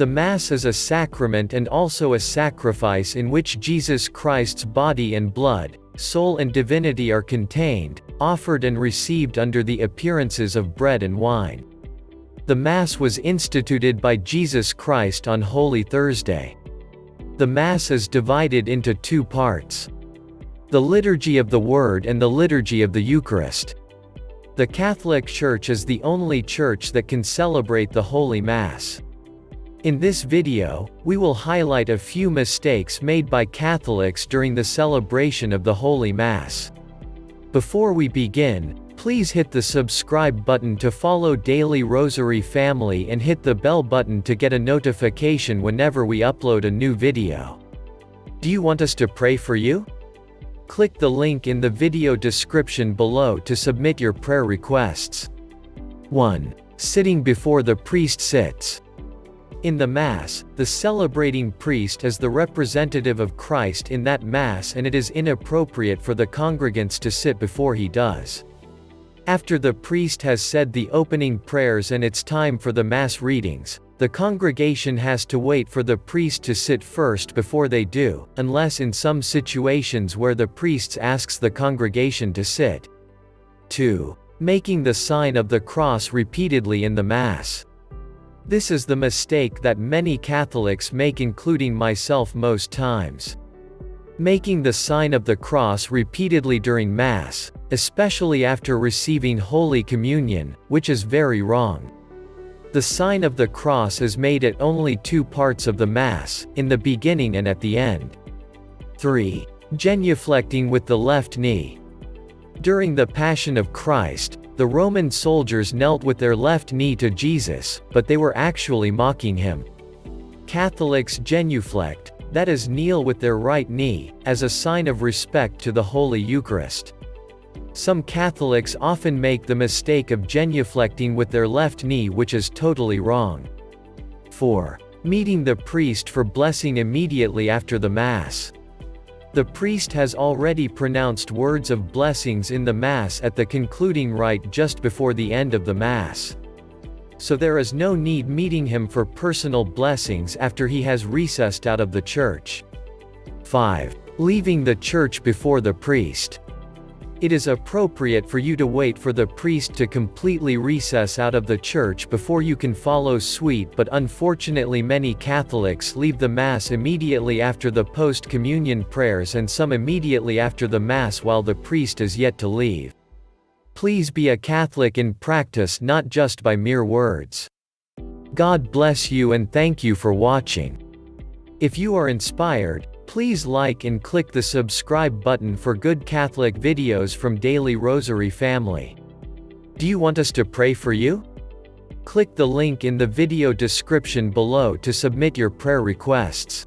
The Mass is a sacrament and also a sacrifice in which Jesus Christ's body and blood, soul and divinity are contained, offered and received under the appearances of bread and wine. The Mass was instituted by Jesus Christ on Holy Thursday. The Mass is divided into two parts: the Liturgy of the Word and the Liturgy of the Eucharist. The Catholic Church is the only church that can celebrate the Holy Mass. In this video, we will highlight a few mistakes made by Catholics during the celebration of the Holy Mass. Before we begin, please hit the subscribe button to follow Daily Rosary Family and hit the bell button to get a notification whenever we upload a new video. Do you want us to pray for you? Click the link in the video description below to submit your prayer requests. 1. Sitting before the priest sits. In the Mass, the celebrating priest is the representative of Christ in that Mass, and it is inappropriate for the congregants to sit before he does. After the priest has said the opening prayers and it's time for the Mass readings, the congregation has to wait for the priest to sit first before they do, unless in some situations where the priest asks the congregation to sit. 2. Making the sign of the cross repeatedly in the Mass. This is the mistake that many Catholics make, including myself most times. Making the sign of the cross repeatedly during Mass, especially after receiving Holy Communion, which is very wrong. The sign of the cross is made at only two parts of the Mass, in the beginning and at the end. 3. Genuflecting with the left knee. During the Passion of Christ, the Roman soldiers knelt with their left knee to Jesus, but they were actually mocking him. Catholics genuflect, that is, kneel with their right knee, as a sign of respect to the Holy Eucharist. Some Catholics often make the mistake of genuflecting with their left knee, which is totally wrong. 4. Meeting the priest for blessing immediately after the Mass. The priest has already pronounced words of blessings in the Mass at the concluding rite just before the end of the Mass. So there is no need meeting him for personal blessings after he has recessed out of the church. 5. Leaving the church before the priest. It is appropriate for you to wait for the priest to completely recess out of the church before you can follow suit, but unfortunately many Catholics leave the Mass immediately after the post-communion prayers and some immediately after the Mass while the priest is yet to leave. Please be a Catholic in practice, not just by mere words. God bless you and thank you for watching. If you are inspired, please like and click the subscribe button for good Catholic videos from Daily Rosary Family. Do you want us to pray for you? Click the link in the video description below to submit your prayer requests.